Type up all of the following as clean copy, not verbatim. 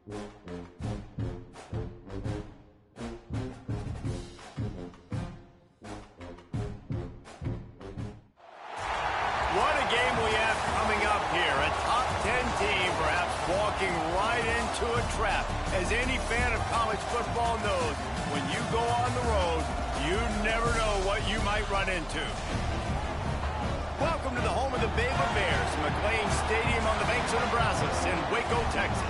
What a game we have coming up here. A top 10 team perhaps walking right into a trap. As any fan of college football knows, when you go on the road, you never know what you might run into. Welcome to the home of the Baylor Bears, McLean Stadium on the banks of the Brazos in Waco, Texas.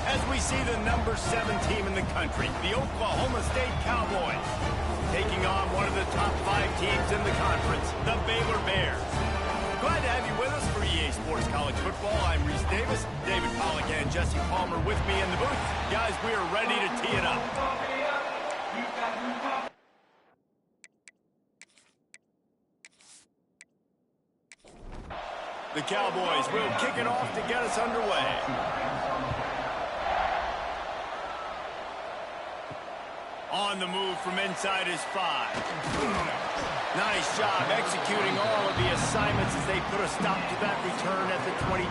As we see the number 7 team in the country, the Oklahoma State Cowboys, taking on one of the top 5 teams in the conference, the Baylor Bears. Glad to have you with us for EA Sports College Football. I'm Reese Davis, David Pollack and Jesse Palmer with me in the booth. Guys, we are ready to tee it up. The Cowboys will kick it off to get us underway. On the move from inside his 5. Nice job executing all of the assignments as they put a stop to that return at the 22.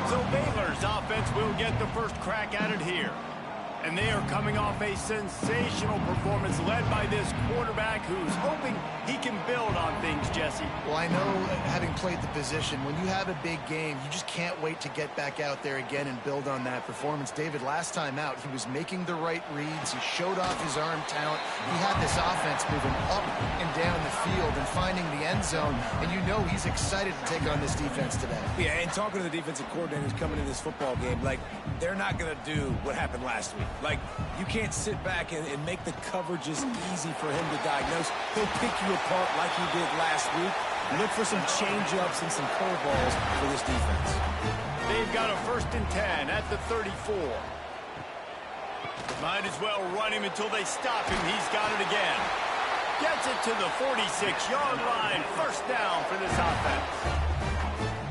So Baylor's offense will get the first crack at it here. And they are coming off a sensational performance led by this quarterback who's hoping he can build on things, Jesse. Well, I know, having played the position, when you have a big game, you just can't wait to get back out there again and build on that performance. David, last time out, he was making the right reads. He showed off his arm talent. He had this offense moving up and down the field and finding the end zone. And you know he's excited to take on this defense today. Yeah, and talking to the defensive coordinators coming in this football game, like, they're not going to do what happened last week. Like, you can't sit back and make the coverages easy for him to diagnose. He'll pick you apart like he did last week. Look for some change-ups and some curveballs for this defense. They've got a 1st and 10 at the 34. Might as well run him until they stop him. He's got it again. Gets it to the 46-yard line. 1st down for this offense.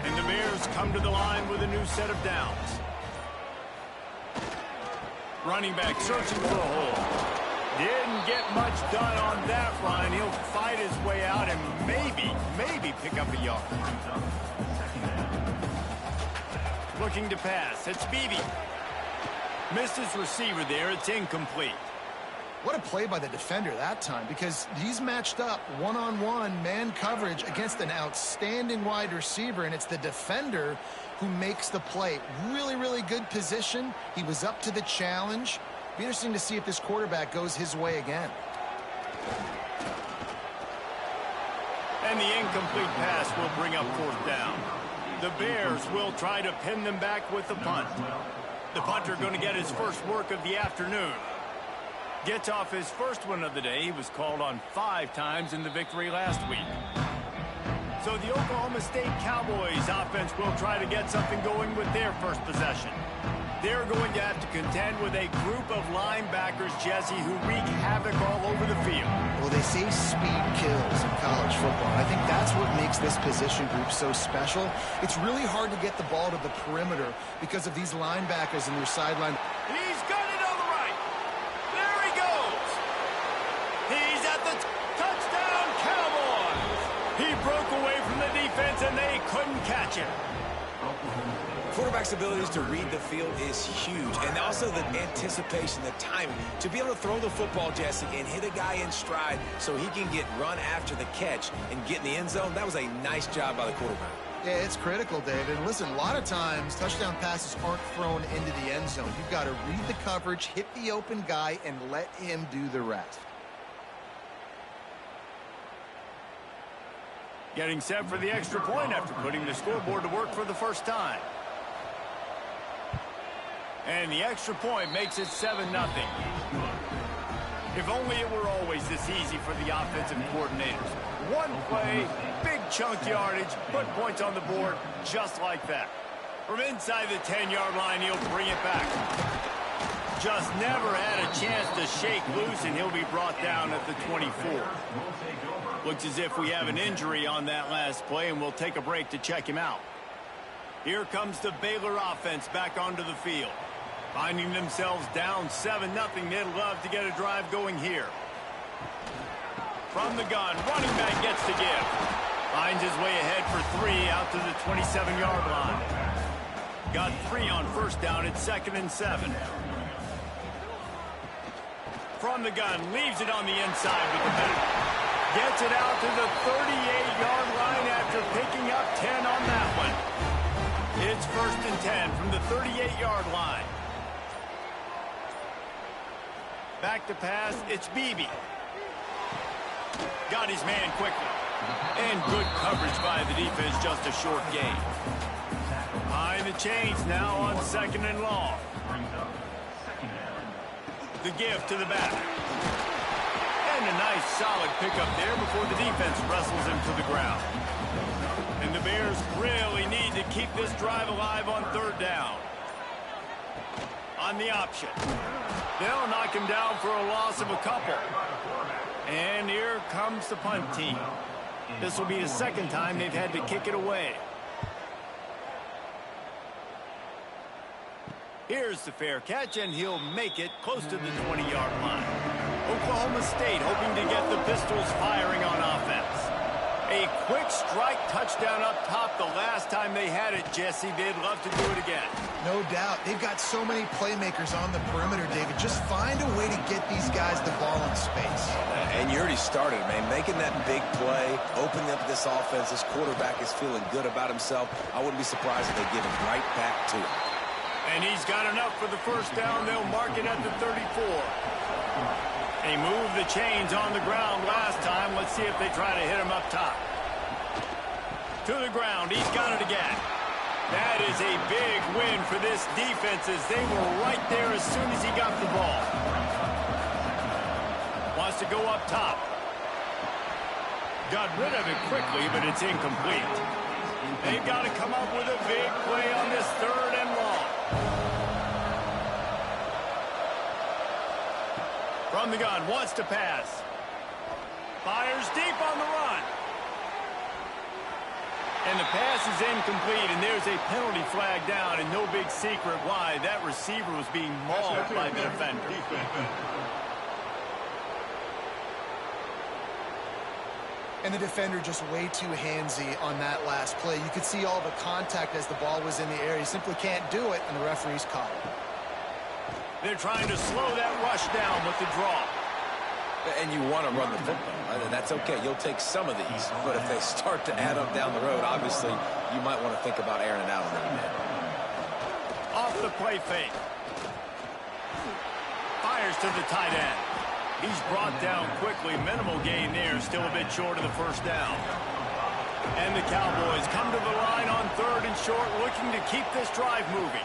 And the Bears come to the line with a new set of downs. Running back searching for a hole. Didn't get much done on that run. He'll fight his way out and maybe pick up a yard. Looking to pass. It's Beebe. Missed his receiver there. It's incomplete. What a play by the defender that time, because he's matched up one-on-one man coverage against an outstanding wide receiver, and it's the defender who makes the play. Really, really good position. He was up to the challenge. Be interesting to see if this quarterback goes his way again. And the incomplete pass will bring up 4th down. The Bears will try to pin them back with the punt. The punter going to get his first work of the afternoon. Gets off his first one of the day. He was called on 5 times in the victory last week. So the Oklahoma State Cowboys offense will try to get something going with their first possession. They're going to have to contend with a group of linebackers, Jesse, who wreak havoc all over the field. Well, they say speed kills in college football. I think that's what makes this position group so special. It's really hard to get the ball to the perimeter because of these linebackers in their sideline. He's got it on the right. There he goes. He's at the touchdown, Cowboys. He broke away from the defense, and they couldn't catch him. Quarterback's abilities to read the field is huge, and also the anticipation, the timing. To be able to throw the football, Jesse, and hit a guy in stride so he can get run after the catch and get in the end zone, that was a nice job by the quarterback. Yeah, it's critical, David. And listen, a lot of times, touchdown passes aren't thrown into the end zone. You've got to read the coverage, hit the open guy, and let him do the rest. Getting set for the extra point after putting the scoreboard to work for the first time. And the extra point makes it 7-0. If only it were always this easy for the offensive coordinators. One play, big chunk yardage, put points on the board just like that. From inside the 10-yard line, he'll bring it back. Just never had a chance to shake loose, and he'll be brought down at the 24. Looks as if we have an injury on that last play, and we'll take a break to check him out. Here comes the Baylor offense back onto the field. Finding themselves down 7-0, they'd love to get a drive going here. From the gun, running back gets to give. Finds his way ahead for 3 out to the 27-yard line. Got 3 on first down at 2nd and 7. From the gun, leaves it on the inside with the back. Gets it out to the 38-yard line after picking up 10 on that one. It's 1st and 10 from the 38-yard line. Back to pass, it's Beebe. Got his man quickly. And good coverage by the defense, just a short gain. Behind the chains now on 2nd and long. The give to the back. And a nice solid pickup there before the defense wrestles him to the ground. And the Bears really need to keep this drive alive on 3rd down. On the option. They'll knock him down for a loss of a couple. And here comes the punt team. This will be the 2nd time they've had to kick it away. Here's the fair catch, and he'll make it close to the 20-yard line. Oklahoma State hoping to get the Pistols firing on offense. A quick strike touchdown up top the last time they had it, Jesse. They'd love to do it again. No doubt. They've got so many playmakers on the perimeter, David. Just find a way to get these guys the ball in space. And you already started, man. Making that big play, opening up this offense. This quarterback is feeling good about himself. I wouldn't be surprised if they give it right back to him. And he's got enough for the 1st down. They'll mark it at the 34. They moved the chains on the ground last time. Let's see if they try to hit him up top. To the ground. He's got it again. That is a big win for this defense as they were right there as soon as he got the ball. Wants to go up top. Got rid of it quickly, but it's incomplete. They've got to come up with a big play on this 3rd and long. From the gun, wants to pass. Fires deep on the run. And the pass is incomplete, and there's a penalty flag down, and no big secret why. That receiver was being mauled by the defender. And the defender just way too handsy on that last play. You could see all the contact as the ball was in the air. He simply can't do it, and the referee's caught it. They're trying to slow that rush down with the draw. And you want to run the football. That's okay. You'll take some of these. But if they start to add up down the road, obviously, you might want to think about airing it out a little bit. Off the play fake. Fires to the tight end. He's brought down quickly. Minimal gain there. Still a bit short of the 1st down. And the Cowboys come to the line on 3rd and short, looking to keep this drive moving.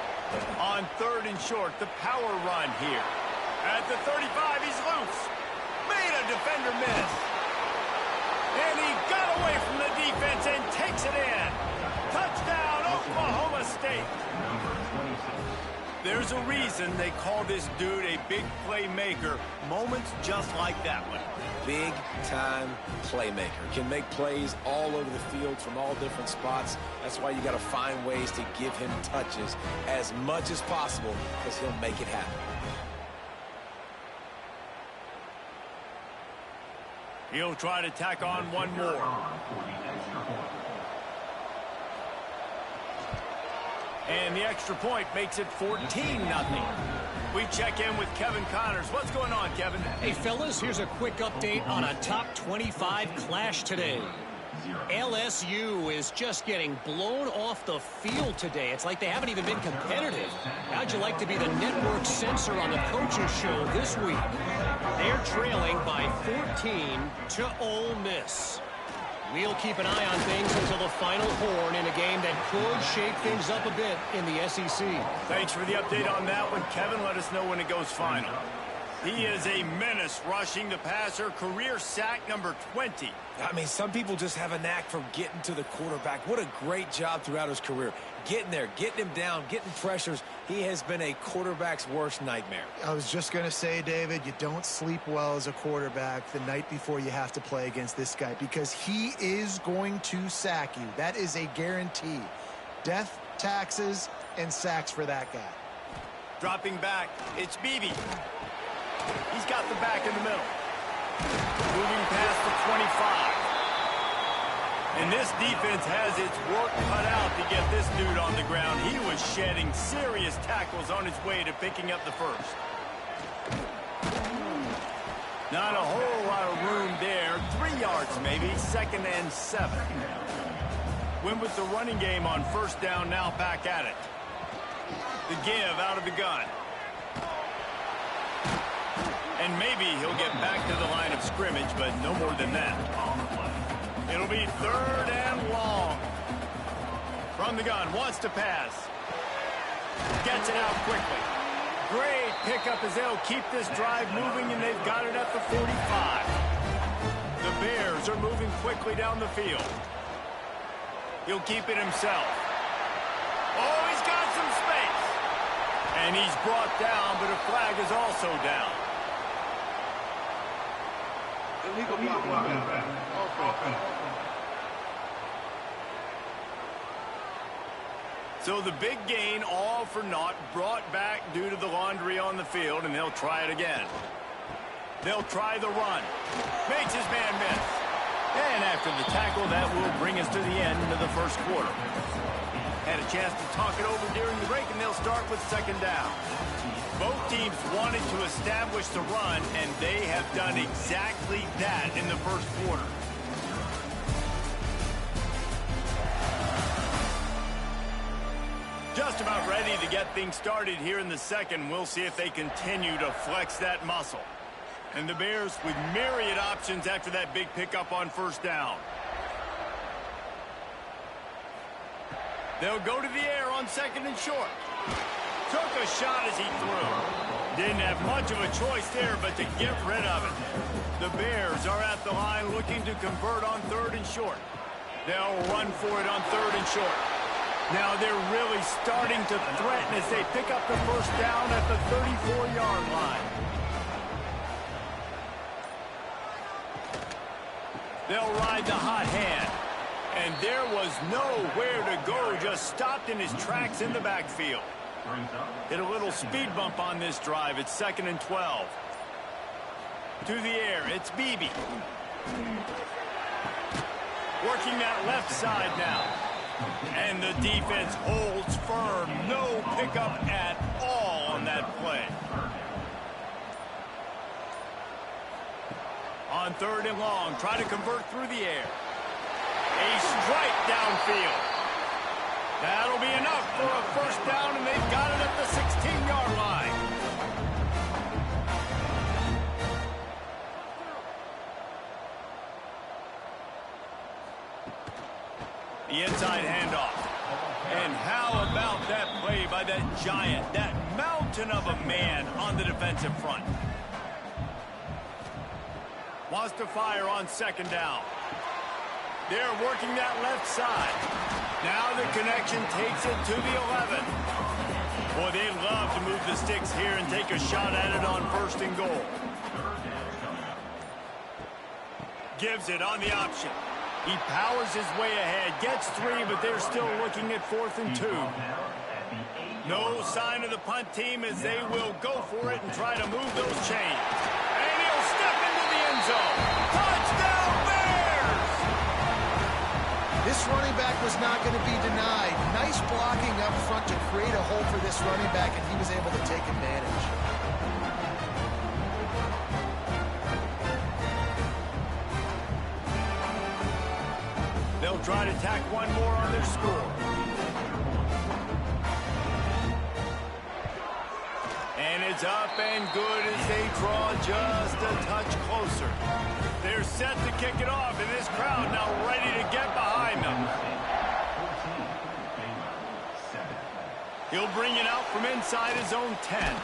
On 3rd and short, the power run here. At the 35, he's loose. Made a defender miss. And he got away from the defense and takes it in. Touchdown, Oklahoma State. There's a reason they call this dude a big playmaker. Moments just like that one. Big-time playmaker. Can make plays all over the field from all different spots. That's why you got to find ways to give him touches as much as possible, because he'll make it happen. He'll try to tack on one more. And the extra point makes it 14-0. We check in with Kevin Connors. What's going on, Kevin? Hey, fellas, here's a quick update on a top 25 clash today. LSU is just getting blown off the field today. It's like they haven't even been competitive. How'd you like to be the network censor on the coaches show this week? They're trailing by 14 to Ole Miss. We'll keep an eye on things until the final horn in a game that could shake things up a bit in the SEC. Thanks for the update on that one, Kevin. Let us know when it goes final. He is a menace rushing the passer. Career sack number 20. I mean, some people just have a knack for getting to the quarterback. What a great job throughout his career. Getting there, getting him down, getting pressures. He has been a quarterback's worst nightmare. I was just going to say, David, you don't sleep well as a quarterback the night before you have to play against this guy, because he is going to sack you. That is a guarantee. Death, taxes, and sacks for that guy. Dropping back, it's Beebe. He's got the back in the middle. Moving past the 25. And this defense has its work cut out to get this dude on the ground. He was shedding serious tackles on his way to picking up the first. Not a whole lot of room there. 3 yards maybe, 2nd and 7. Went with the running game on 1st down, now back at it. The give out of the gun. And maybe he'll get back to the line of scrimmage, but no more than that. It'll be 3rd and long. From the gun, wants to pass. Gets it out quickly. Great pickup as they'll keep this drive moving, and they've got it at the 45. The Bears are moving quickly down the field. He'll keep it himself. Oh, he's got some space. And he's brought down, but a flag is also down. So the big gain, all for naught, brought back due to the laundry on the field, and they'll try it again. They'll try the run. Makes his man miss. And after the tackle, that will bring us to the end of the 1st quarter. Had a chance to talk it over during the break, and they'll start with 2nd down. Both teams wanted to establish the run, and they have done exactly that in the 1st quarter. Just about ready to get things started here in the 2nd. We'll see if they continue to flex that muscle. And the Bears with myriad options after that big pickup on 1st down. They'll go to the air on 2nd and short. Took a shot as he threw. Didn't have much of a choice there, but to get rid of it. The Bears are at the line looking to convert on 3rd and short. They'll run for it on 3rd and short. Now they're really starting to threaten as they pick up the 1st down at the 34-yard line. They'll ride the hot hand. And there was nowhere to go, just stopped in his tracks in the backfield. Hit a little speed bump on this drive. It's 2nd and 12. To the air, it's Beebe. Working that left side now. And the defense holds firm. No pickup at all on that play. On 3rd and long, try to convert through the air. A strike downfield. That'll be enough for a 1st down, and they've got it at the 16-yard line. The inside handoff. And how about that play by that giant, that mountain of a man on the defensive front? Wants to fire on 2nd down. They're working that left side. Now the connection takes it to the 11. Boy, they'd love to move the sticks here and take a shot at it on 1st and goal. Gives it on the option. He powers his way ahead, gets 3, but they're still looking at 4th and 2. No sign of the punt team as they will go for it and try to move those chains. And he'll step into the end zone. Touchdown, Bears! This running back was not going to be denied. Nice blocking up front to create a hole for this running back, and he was able to take advantage. They'll try to tack one more on their score. And it's up and good as they draw just a touch closer. They're set to kick it off, and this crowd now ready to get behind them. He'll bring it out from inside his own 10.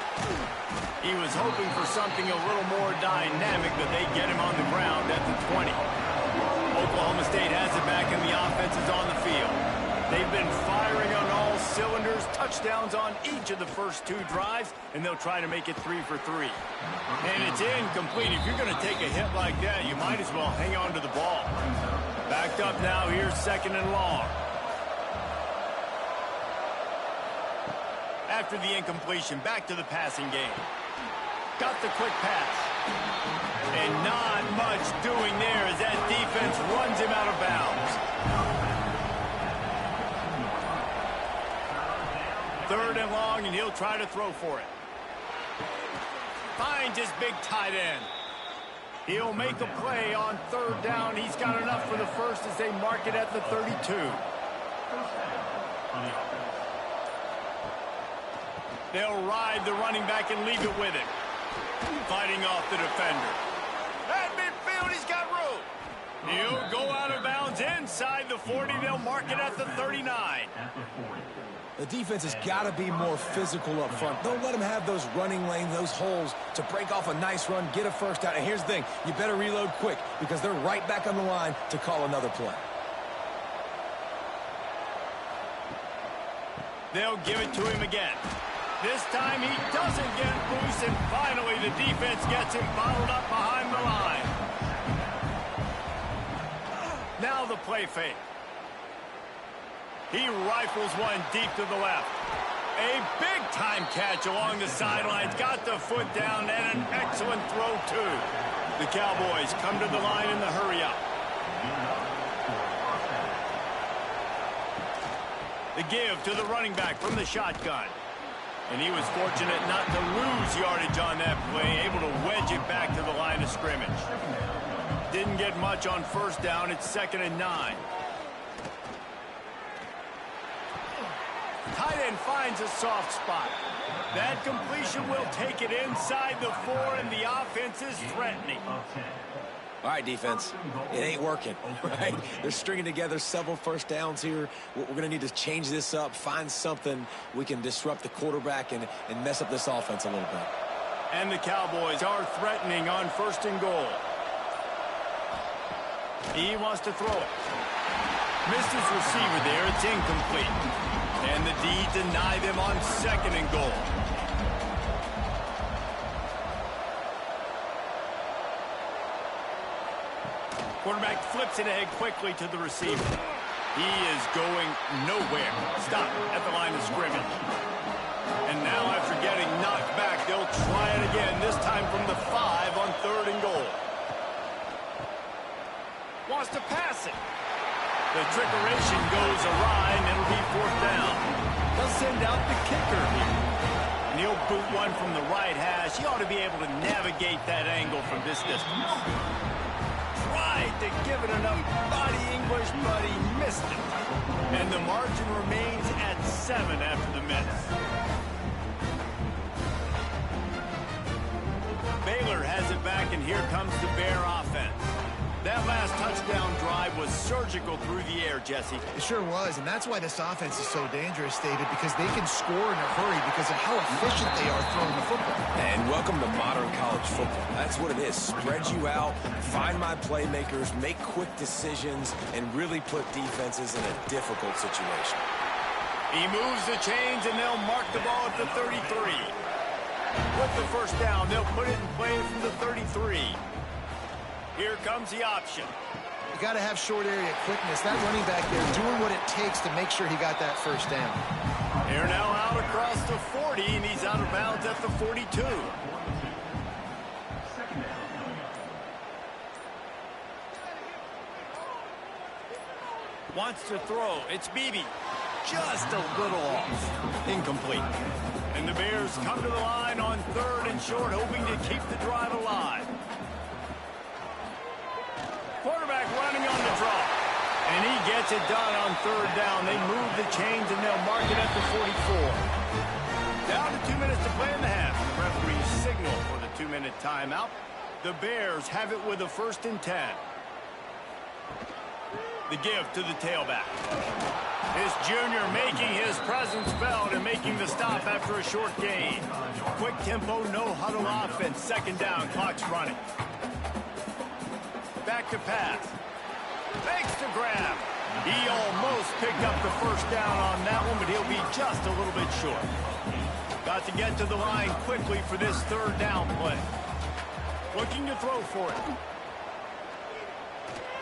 He was hoping for something a little more dynamic, but they get him on the ground at the 20. Oklahoma State has it back, and the offense is on the field. They've been firing on all cylinders, touchdowns on each of the first 2 drives, and they'll try to make it 3 for 3. And it's incomplete. If you're going to take a hit like that, you might as well hang on to the ball. Backed up now, here's 2nd and long. After the incompletion, back to the passing game. Got the quick pass. And not much doing there as that defense runs him out of bounds. Third and long, and he'll try to throw for it. Finds his big tight end. He'll make a play on third down. He's got enough for the first as they mark it at the 32. They'll ride the running back and leave it with him. Fighting off the defender. At midfield, he's got room. He'll go out of bounds inside the 40. They'll mark it at the 39. The defense has got to be more physical up front. Don't let them have those running lanes, those holes to break off a nice run, get a first down. And here's the thing, you better reload quick because they're right back on the line to call another play. They'll give it to him again. This time he doesn't get loose, and finally the defense gets him bottled up behind the line. Now the play fake. He rifles one deep to the left. A big-time catch along the sidelines. Got the foot down, and an excellent throw, too. The Cowboys come to the line in the hurry-up. The give to the running back from the shotgun. And he was fortunate not to lose yardage on that play, able to wedge it back to the line of scrimmage. Didn't get much on first down. It's 2nd and 9. Tight end finds a soft spot. That completion will take it inside the 4, and the offense is threatening. All right, defense, it ain't working, right? They're stringing together several first downs here. We're going to need to change this up, find something we can disrupt the quarterback and mess up this offense a little bit. And the Cowboys are threatening on 1st and goal. He wants to throw it. Missed his receiver there. It's incomplete. And the D deny them on 2nd and goal. Quarterback flips it ahead quickly to the receiver. He is going nowhere. Stop at the line of scrimmage. And now after getting knocked back, they'll try it again, this time from the 5 on 3rd and goal. Wants to pass it. The trickeration goes awry, and it'll be 4th down. They'll send out the kicker here. And he'll boot one from the right hash. He ought to be able to navigate that angle from this distance. Tried to give it enough body English, but he missed it. And the margin remains at 7 after the miss. Baylor has it back, and here comes the Bear offense. That last touchdown drive was surgical through the air, Jesse. It sure was, and that's why this offense is so dangerous, David, because they can score in a hurry because of how efficient they are throwing the football. And welcome to modern college football. That's what it is. Spread you out, find my playmakers, make quick decisions, and really put defenses in a difficult situation. He moves the chains, and they'll mark the ball at the 33. With the first down, they'll put it in play from the 33. Here comes the option. You got to have short area quickness. That running back there doing what it takes to make sure he got that first down. They're now out across the 40, and he's out of bounds at the 42. Wants to throw. It's Beebe. Just a little off. Incomplete. And the Bears come to the line on 3rd and short, hoping to keep the drive alive. Quarterback running on the draw. And he gets it done on 3rd down. They move the chains, and they'll mark it at the 44. Down to 2 minutes to play in the half. The referee signal for the 2-minute timeout. The Bears have it with a 1st and 10. The give to the tailback. His junior making his presence felt and making the stop after a short gain. Quick tempo, no huddle offense. 2nd down, clock's running. Back to pass. Makes the grab. He almost picked up the first down on that one, but he'll be just a little bit short. Got to get to the line quickly for this 3rd down play. Looking to throw for it.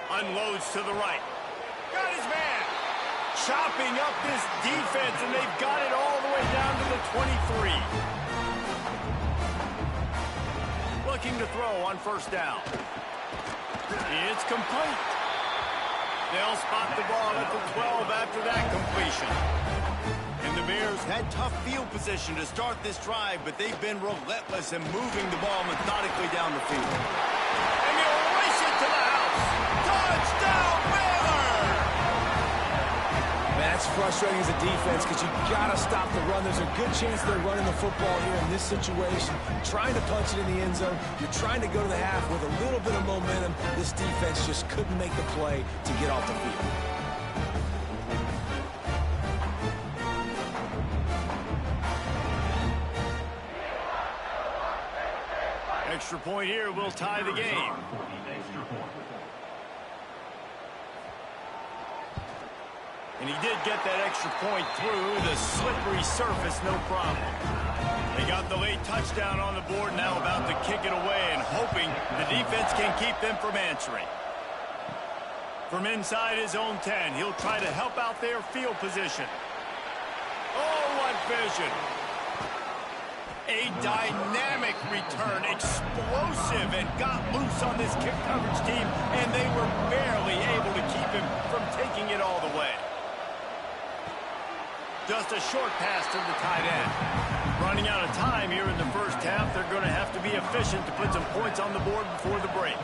Unloads to the right. Got his man. Chopping up this defense, and they've got it all the way down to the 23. Looking to throw on first down. It's complete. They'll spot the ball at the 12 after that completion. And the Bears had tough field position to start this drive, but they've been relentless in moving the ball methodically down the field. And they'll race it to the house. Touchdown, Baylor! Man, that's frustrating as a defense because you got to stop the run. There's a good chance they're running the football here in this situation, trying to punch it in the end zone. You're trying to go to the half with a little bit of momentum. This defense just couldn't make the play to get off the field. Extra point here will tie the game. And he did get that extra point through the slippery surface, no problem. They got the late touchdown on the board, now about to kick it away and hoping the defense can keep them from answering. From inside his own 10, he'll try to help out their field position. Oh, what vision. A dynamic return, explosive, and got loose on this kick coverage team, and they were barely able to keep him from taking it all the way. Just a short pass to the tight end. Running out of time here in the first half, they're going to have to be efficient to put some points on the board before the break.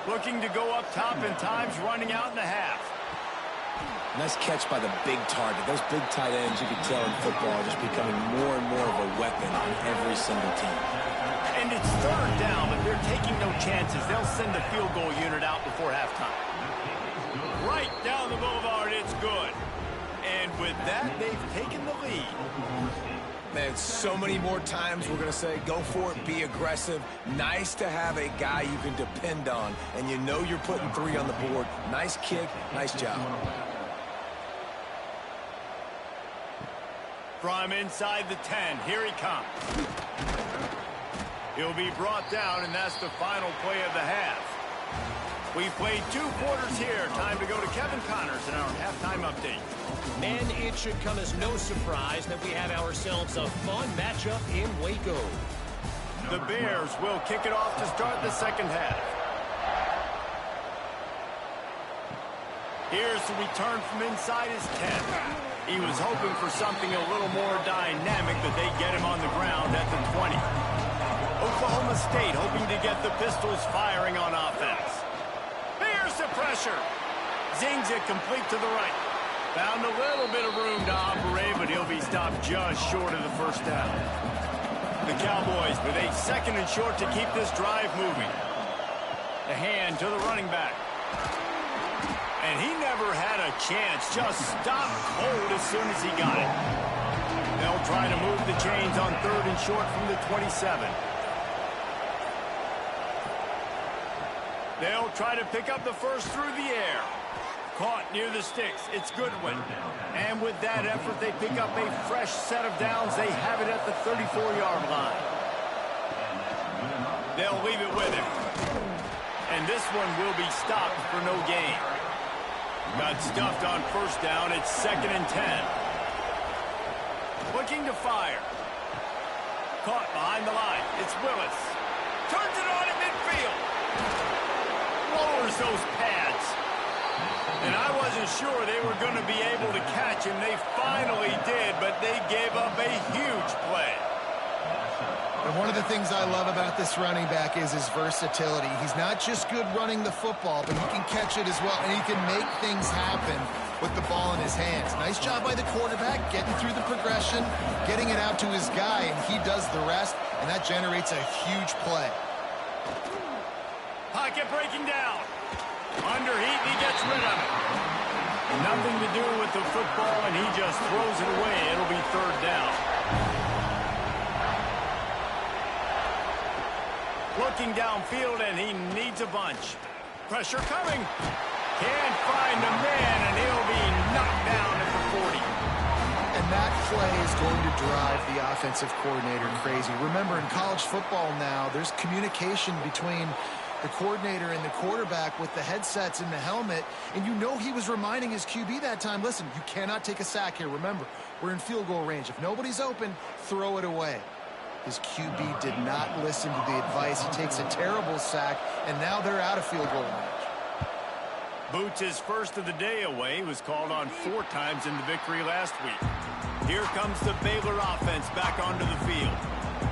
Looking to go up top in times, running out in the half. Nice catch by the big target. Those big tight ends, you can tell in football, are just becoming more and more of a weapon on every single team. And it's third down, but they're taking no chances. They'll send the field goal unit out before halftime. Right down the boulevard, it's good. And with that, they've taken the lead. Man, so many more times we're going to say, go for it, be aggressive. Nice to have a guy you can depend on, and you know you're putting 3 on the board. Nice kick, nice job. From inside the 10, here he comes. He'll be brought down, and that's the final play of the half. We've played 2 quarters here. Time to go to Kevin Connors in our halftime update. Men, it should come as no surprise that we have ourselves a fun matchup in Waco. The Bears will kick it off to start the second half. Here's the return from inside his 10. He was hoping for something a little more dynamic, but they get him on the ground at the 20. Oklahoma State hoping to get the Pistols firing on offense. Here's the pressure. Zings it complete to the right. Found a little bit of room to operate, but he'll be stopped just short of the first down. The Cowboys with a 2nd and short to keep this drive moving. The hand to the running back. And he never had a chance, just stopped cold as soon as he got it. They'll try to move the chains on 3rd and short from the 27. They'll try to pick up the first through the air. Caught near the sticks. It's Goodwin. And with that effort, they pick up a fresh set of downs. They have it at the 34-yard line. They'll leave it with him. And this one will be stopped for no gain. Got stuffed on first down. It's 2nd and 10. Looking to fire. Caught behind the line. It's Willis. Turns it on in midfield. Lowers those pads. And I wasn't sure they were going to be able to catch him. They finally did, but they gave up a huge play. And one of the things I love about this running back is his versatility. He's not just good running the football, but he can catch it as well, and he can make things happen with the ball in his hands. Nice job by the quarterback, getting through the progression, getting it out to his guy, and he does the rest, and that generates a huge play. Pocket breaking down. Under heat, he gets rid of it. Nothing to do with the football, and he just throws it away. It'll be 3rd down. Looking downfield, and he needs a bunch. Pressure coming. Can't find a man, and he'll be knocked down at the 40. And that play is going to drive the offensive coordinator crazy. Remember, in college football now, there's communication between the coordinator and the quarterback with the headsets and the helmet, and you know he was reminding his QB that time, listen, you cannot take a sack here. Remember, we're in field goal range. If nobody's open, throw it away. His QB did not listen to the advice. He takes a terrible sack, and now they're out of field goal range. Boots his first of the day away. He was called on 4 times in the victory last week. Here comes the Baylor offense back onto the field.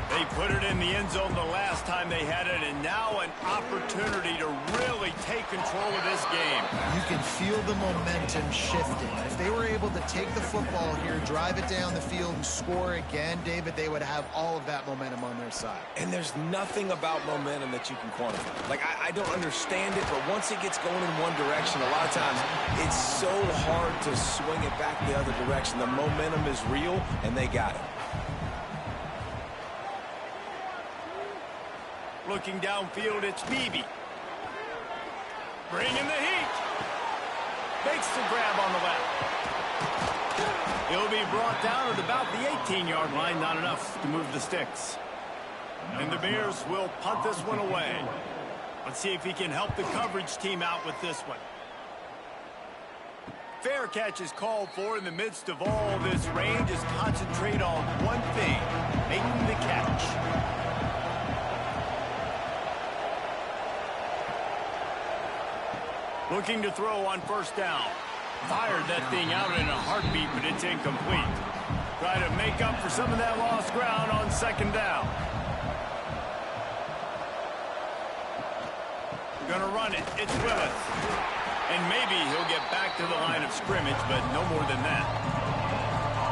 They put it in the end zone the last time they had it, and now an opportunity to really take control of this game. You can feel the momentum shifting. If they were able to take the football here, drive it down the field, and score again, David, they would have all of that momentum on their side. And there's nothing about momentum that you can quantify. Like, I don't understand it, but once it gets going in one direction, a lot of times it's so hard to swing it back the other direction. The momentum is real, and they got it. Looking downfield, it's Beebe. Bringing the heat. Makes the grab on the left. He'll be brought down at about the 18-yard line. Not enough to move the sticks. And the Bears will punt this one away. Let's see if he can help the coverage team out with this one. Fair catch is called for. In the midst of all this rain, just concentrate on one thing, making the catch. Looking to throw on first down. Fired that thing out in a heartbeat, but it's incomplete. Try to make up for some of that lost ground on second down. Gonna run it. It's Willis. And maybe he'll get back to the line of scrimmage, but no more than that.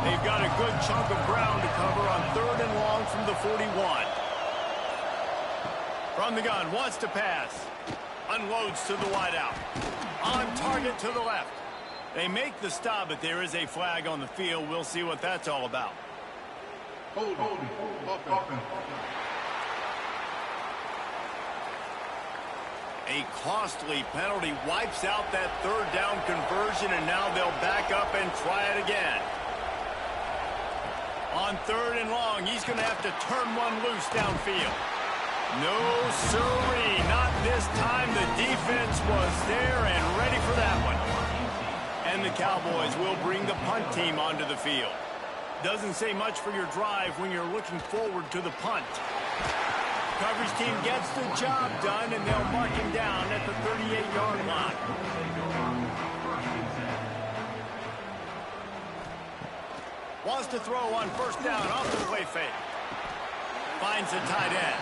They've got a good chunk of ground to cover on 3rd and long from the 41. From the gun, wants to pass. Unloads to the wideout. On target to the left. They make the stop, but there is a flag on the field. We'll see what that's all about. A costly penalty wipes out that 3rd down conversion, and now they'll back up and try it again. On 3rd and long, he's going to have to turn one loose downfield. No, sirree, not this time. The defense was there and ready for that one. And the Cowboys will bring the punt team onto the field. Doesn't say much for your drive when you're looking forward to the punt. Coverage team gets the job done, and they'll mark him down at the 38-yard line. Wants to throw on first down off the play fake. Finds a tight end.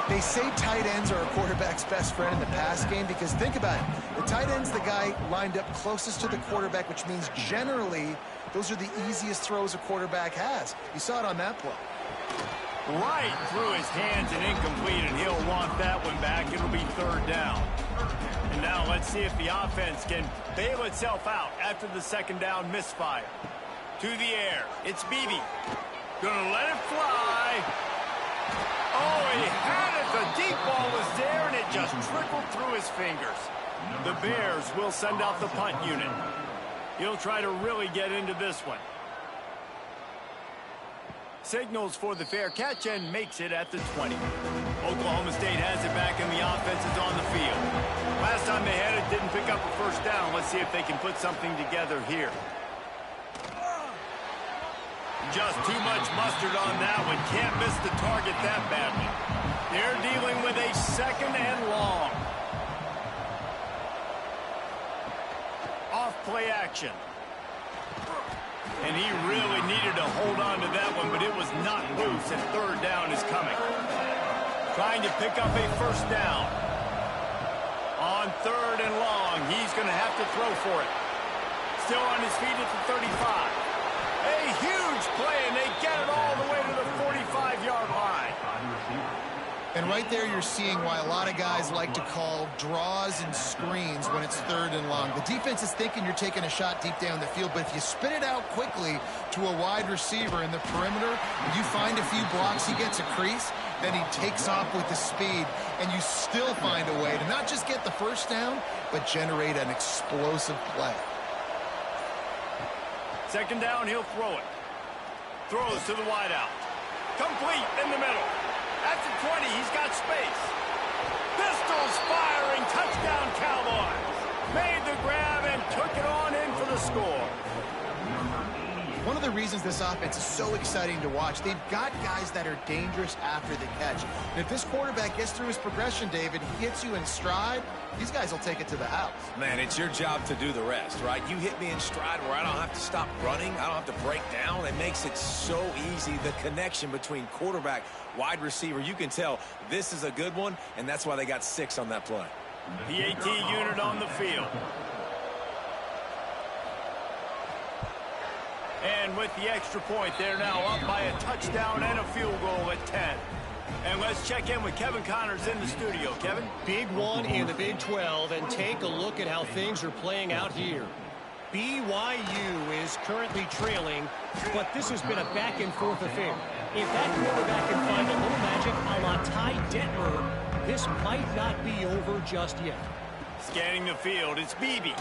They say tight ends are a quarterback's best friend in the pass game because think about it. The tight end's the guy lined up closest to the quarterback, which means generally those are the easiest throws a quarterback has. You saw it on that play. Right through his hands and incomplete, and he'll want that one back. It'll be 3rd down. And now let's see if the offense can bail itself out after the 2nd down misfire. To the air. It's Beebe. Gonna let it fly. Oh, he had it. The deep ball was there, and it just trickled through his fingers. The Bears will send out the punt unit. He'll try to really get into this one. Signals for the fair catch and makes it at the 20. Oklahoma State has it back, and the offense is on the field. Last time they had it, didn't pick up a first down. Let's see if they can put something together here. Just too much mustard on that one. Can't miss the target that badly. They're dealing with a 2nd and long. Off play action. And he really needed to hold on to that one, but it was not loose, and 3rd down is coming. Trying to pick up a first down. On 3rd and long, he's going to have to throw for it. Still on his feet at the 35. A huge play, and they get it all the way to the 45-yard line. And right there you're seeing why a lot of guys like to call draws and screens when it's 3rd and long. The defense is thinking you're taking a shot deep down the field, but if you spin it out quickly to a wide receiver in the perimeter, you find a few blocks, he gets a crease, then he takes off with the speed, and you still find a way to not just get the first down, but generate an explosive play. 2nd down, he'll throw it. Throws to the wideout. Complete in the middle. At the 20, he's got space. Pistols firing, touchdown Cowboys. Made the grab and took it on in for the score. one of the reasons this offense is so exciting to watch. They've got guys that are dangerous after the catch. And if this quarterback gets through his progression, David, he hits you in stride, these guys will take it to the house. Man, it's your job to do the rest, right? You hit me in stride where I don't have to stop running. I don't have to break down. It makes it so easy, the connection between quarterback, wide receiver. You can tell this is a good one, and that's why they got 6 on that play. PAT unit on the field. And with the extra point, they're now up by a touchdown and a field goal at 10. And let's check in with Kevin Connors in the studio. Kevin? Big one in the Big 12, and take a look at how things are playing out here. BYU is currently trailing, but this has been a back-and-forth affair. If that quarterback can find a little magic a la Ty Detmer, this might not be over just yet. Scanning the field, it's Beebe.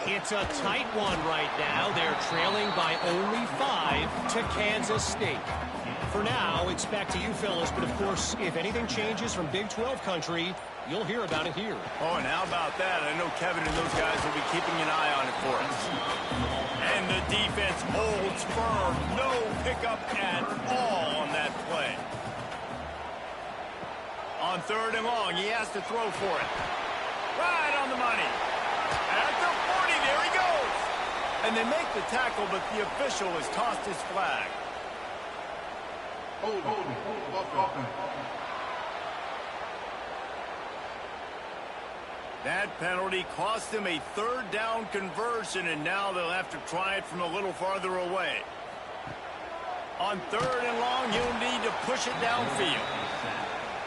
It's a tight one right now. They're trailing by only 5 to Kansas State. For now, it's back to you fellas, but of course, if anything changes from Big 12 country, you'll hear about it here. Oh, and how about that? I know Kevin and those guys will be keeping an eye on it for us. And the defense holds firm. No pickup at all on that play. On 3rd and long, he has to throw for it. Right on the money. At the 40, there he goes. And they make the tackle, but the official has tossed his flag. Hold. That penalty cost them a 3rd down conversion, and now they'll have to try it from a little farther away. On 3rd and long, he'll need to push it downfield.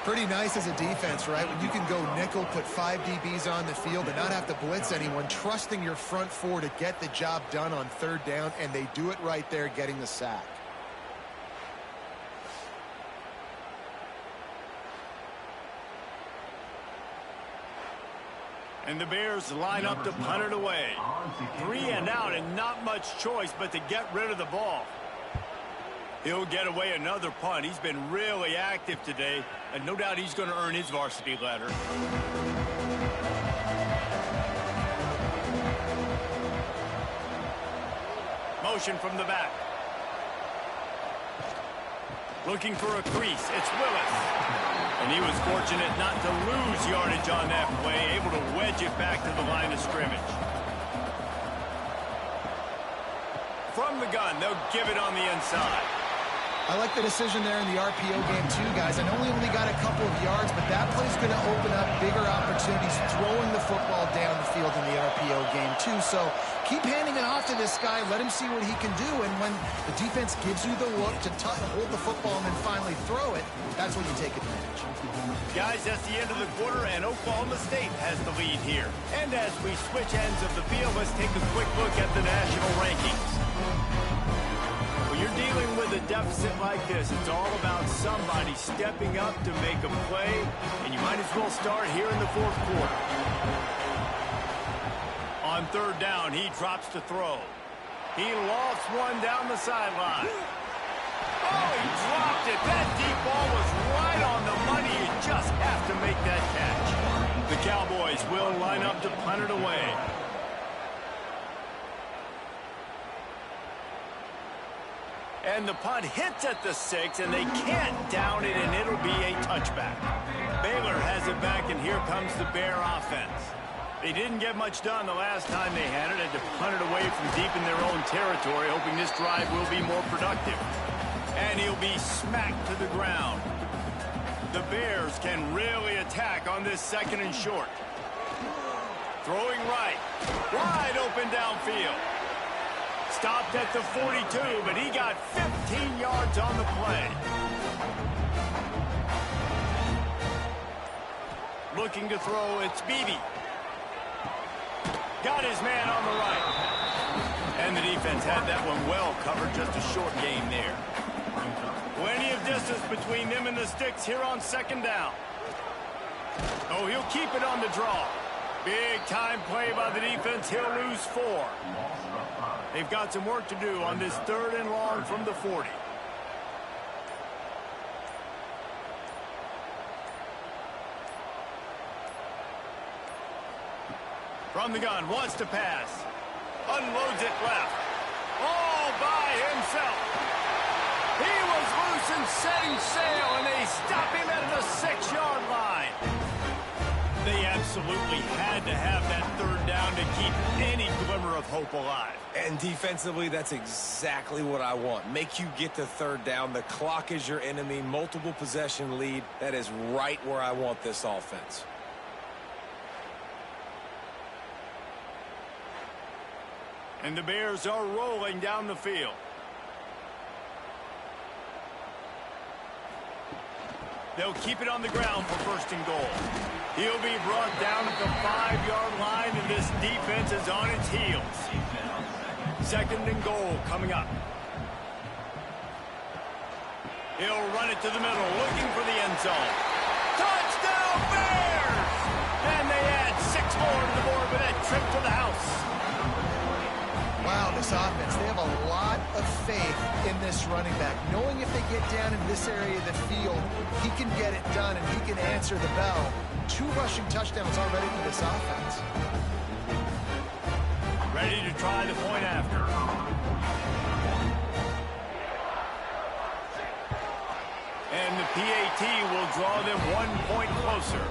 Pretty nice as a defense, right? When you can go nickel, put 5 DBs on the field and not have to blitz anyone, trusting your front 4 to get the job done on 3rd down, and they do it right there, getting the sack. And the Bears line up to punt it away. 3 and out, and not much choice but to get rid of the ball. He'll get away another punt. He's been really active today, and no doubt he's going to earn his varsity letter. Motion from the back. Looking for a crease. It's Willis. And he was fortunate not to lose yardage on that play, able to wedge it back to the line of scrimmage. From the gun, they'll give it on the inside. I like the decision there in the RPO game too, guys. I know we only got a couple of yards, but that play's going to open up bigger opportunities throwing the football down the field in the RPO game too. So keep handing it off to this guy. Let him see what he can do. And when the defense gives you the look to hold the football and then finally throw it, that's when you take advantage. Guys, that's the end of the quarter, and Oklahoma State has the lead here. And as we switch ends of the field, let's take a quick look at the national rankings. When you're dealing with a deficit like this, it's all about somebody stepping up to make a play, and you might as well start here in the 4th quarter. On 3rd down, he drops to throw. He lofts one down the sideline. Oh, he dropped it. That deep ball was right on the money. You just have to make that catch. The Cowboys will line up to punt it away. And the punt hits at the 6, and they can't down it, and it'll be a touchback. Baylor has it back, and here comes the Bear offense. They didn't get much done the last time they had it, and to punt it away from deep in their own territory, hoping this drive will be more productive. And he'll be smacked to the ground. The Bears can really attack on this 2nd and short. Throwing right. Wide open downfield. Stopped at the 42, but he got 15 yards on the play. Looking to throw, it's Beebe. Got his man on the right. And the defense had that one well covered, just a short game there. Plenty of distance between them and the sticks here on 2nd down. Oh, he'll keep it on the draw. Big time play by the defense. He'll lose 4. They've got some work to do on this 3rd and long from the 40. From the gun, wants to pass. Unloads it left. all by himself. He was loose and setting sail, and they stop him at the 6-yard line. They absolutely had to have that third down to keep any glimmer of hope alive. And defensively, that's exactly what I want. Make you get to third down. The clock is your enemy. Multiple possession lead. That is right where I want this offense. And the Bears are rolling down the field. They'll keep it on the ground for 1st and goal. He'll be brought down at the 5-yard line, and this defense is on its heels. 2nd and goal coming up. He'll run it to the middle, looking for the end zone. Touchdown, Bears! And they add 6 more to the board with that trip to the house. Wow, this offense, they have a lot of faith in this running back. Knowing if they get down in this area of the field, he can get it done and he can answer the bell. 2 rushing touchdowns already for this offense. Ready to try the point after. And the PAT will draw them 1 point closer.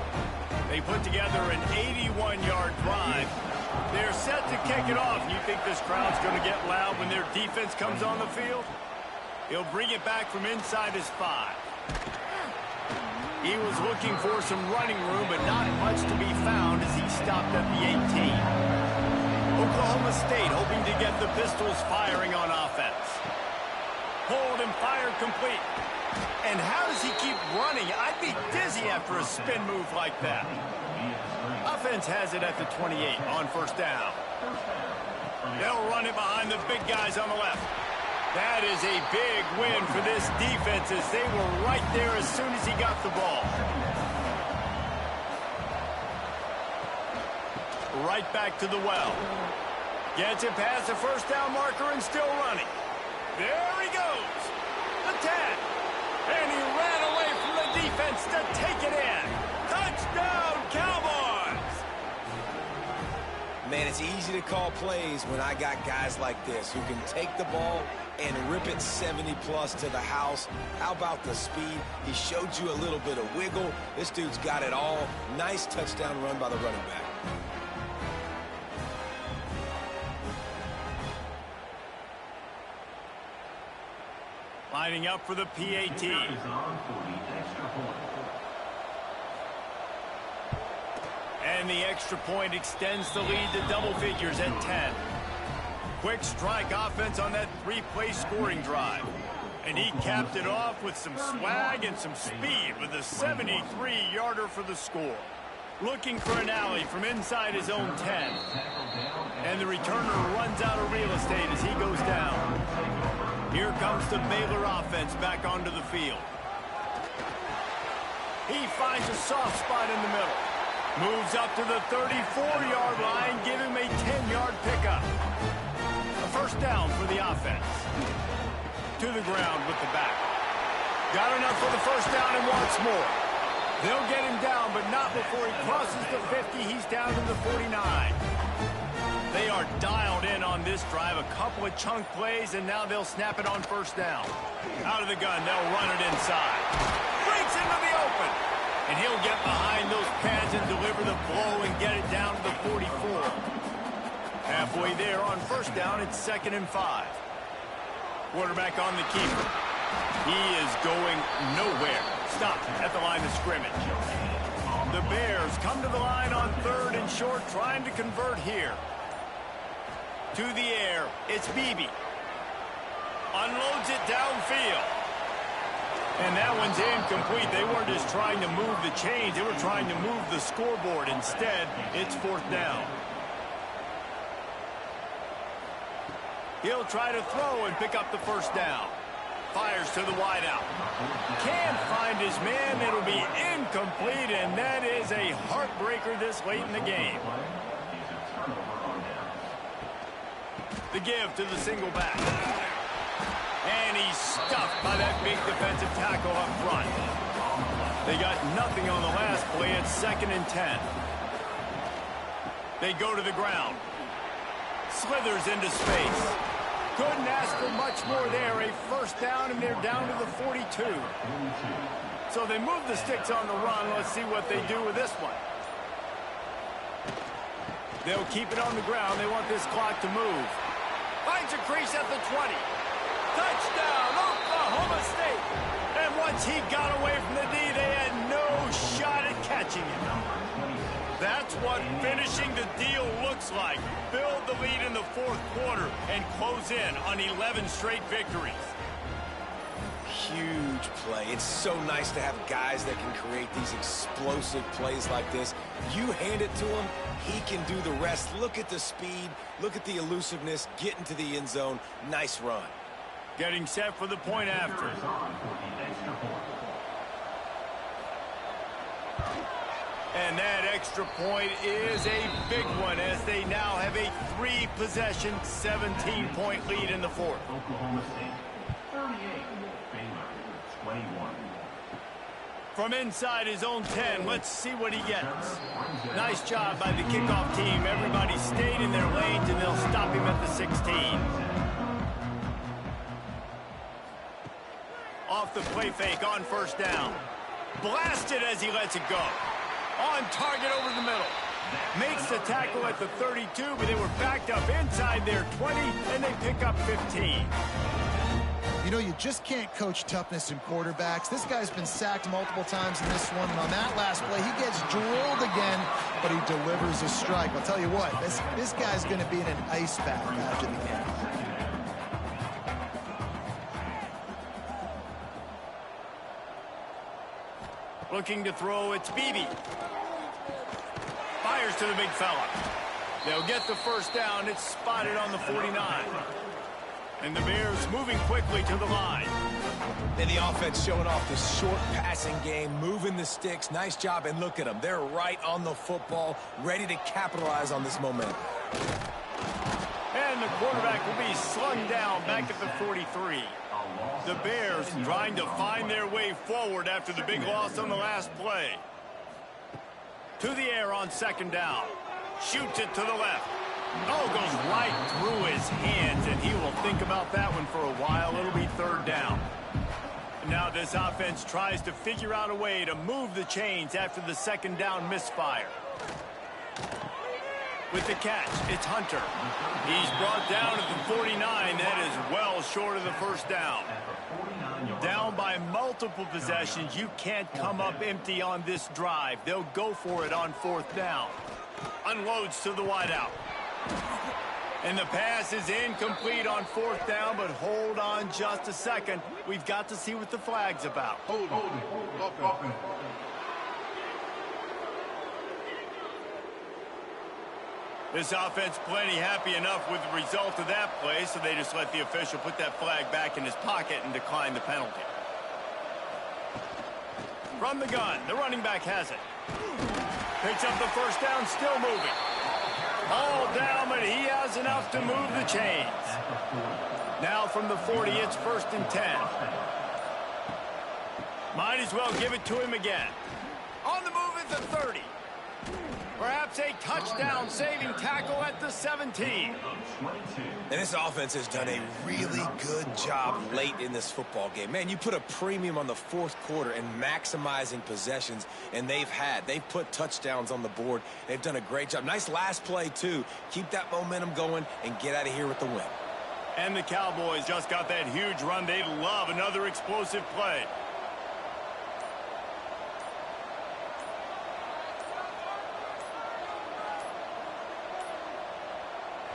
They put together an 81-yard drive. They're set to kick it off. You think this crowd's going to get loud when their defense comes on the field? He'll bring it back from inside his 5. He was looking for some running room, but not much to be found as he stopped at the 18. Oklahoma State hoping to get the Pistols firing on offense. Hold and fired complete. And how does he keep running? I'd be dizzy after a spin move like that. Offense has it at the 28 on 1st down. They'll run it behind the big guys on the left. That is a big win for this defense as they were right there as soon as he got the ball. Right back to the well. Gets it past the 1st down marker and still running. There he goes. The 10. And he ran away from the defense to take it in. Touchdown, Cowboys! Man, it's easy to call plays when I got guys like this who can take the ball and rip it 70-plus to the house. How about the speed? He showed you a little bit of wiggle. This dude's got it all. Nice touchdown run by the running back. Lining up for the PAT. And the extra point extends the lead to double figures at 10. Quick strike offense on that 3-play scoring drive. And he capped it off with some swag and some speed with a 73-yarder for the score. Looking for an alley from inside his own 10. And the returner runs out of real estate as he goes down. Here comes the Baylor offense back onto the field. He finds a soft spot in the middle. Moves up to the 34-yard line, give him a 10-yard pickup. A 1st down for the offense. To the ground with the back. Got enough for the 1st down and wants more. They'll get him down, but not before he crosses the 50. He's down to the 49. They are dialed in on this drive. A couple of chunk plays, and now they'll snap it on 1st down. Out of the gun, they'll run it inside. Breaks into the open. And he'll get behind those pads and deliver the blow and get it down to the 44. Halfway there on 1st down, it's 2nd and 5. Quarterback on the keeper. He is going nowhere. Stopped at the line of scrimmage. The Bears come to the line on 3rd and short, trying to convert here. To the air, it's Beebe. Unloads it downfield. And that one's incomplete. They weren't just trying to move the chains. They were trying to move the scoreboard. Instead, it's 4th down. He'll try to throw and pick up the 1st down. Fires to the wideout. Can't find his man. It'll be incomplete, and that is a heartbreaker this late in the game. The give to the single back. And he's stuffed by that big defensive tackle up front. They got nothing on the last play. It's 2nd and 10. They go to the ground. Slithers into space. Couldn't ask for much more there. A first down, and they're down to the 42. So they move the sticks on the run. Let's see what they do with this one. They'll keep it on the ground. They want this clock to move. Finds a crease at the 20. Touchdown, Oklahoma State. And once he got away from the D, they had no shot at catching him. That's what finishing the deal looks like. Build the lead in the fourth quarter and close in on 11 straight victories. Huge play. It's so nice to have guys that can create these explosive plays like this. You hand it to him, he can do the rest. Look at the speed, look at the elusiveness, get into the end zone. Nice run. Getting set for the point after. And that extra point is a big one as they now have a 3-possession, 17-point lead in the fourth. Oklahoma State, 38, Baylor, 21. From inside his own 10, let's see what he gets. Nice job by the kickoff team. Everybody stayed in their lanes, and they'll stop him at the 16. Off the play fake on first down. Blasted as he lets it go. On target over the middle. Makes the tackle at the 32, but they were backed up inside their 20, and they pick up 15. You know, you just can't coach toughness in quarterbacks. This guy's been sacked multiple times in this one, and on that last play, he gets drilled again, but he delivers a strike. I'll tell you what, this guy's going to be in an ice bath after the game. Looking to throw, it's Beebe. Fires to the big fella. They'll get the first down. It's spotted on the 49. And the Bears moving quickly to the line. And the offense showing off the short passing game, moving the sticks. Nice job, and look at them. They're right on the football, ready to capitalize on this momentum. And the quarterback will be slung down back at the 43. The Bears trying to find their way forward after the big loss on the last play. To the air on second down. Shoots it to the left. Oh, goes right through his hands, and he will think about that one for a while. It'll be third down. Now this offense tries to figure out a way to move the chains after the second down misfire. With the catch, it's Hunter. He's brought down at the 49. That is well short of the first down. Down by multiple possessions. You can't come up empty on this drive. They'll go for it on fourth down. Unloads to the wideout. And the pass is incomplete on fourth down, but hold on just a second. We've got to see what the flag's about. Hold on. This offense plenty happy enough with the result of that play, so they just let the official put that flag back in his pocket and decline the penalty. From the gun, the running back has it. Picks up the first down, still moving. All down, but he has enough to move the chains. Now from the 40, it's first and 10. Might as well give it to him again. On the move at the 30. Perhaps a touchdown-saving tackle at the 17. And this offense has done a really good job late in this football game. Man, you put a premium on the fourth quarter and maximizing possessions, and they've put touchdowns on the board. They've done a great job. Nice last play, too. Keep that momentum going and get out of here with the win. And the Cowboys just got that huge run. They love another explosive play.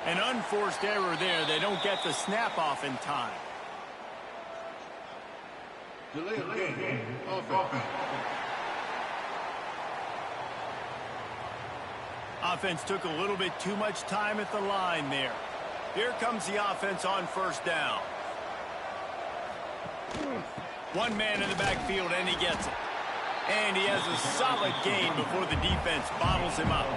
An unforced error there. They don't get the snap off in time. Delay of game. Offense. Offense took a little bit too much time at the line there. Here comes the offense on first down. One man in the backfield, and he gets it. And he has a solid gain before the defense bottles him up.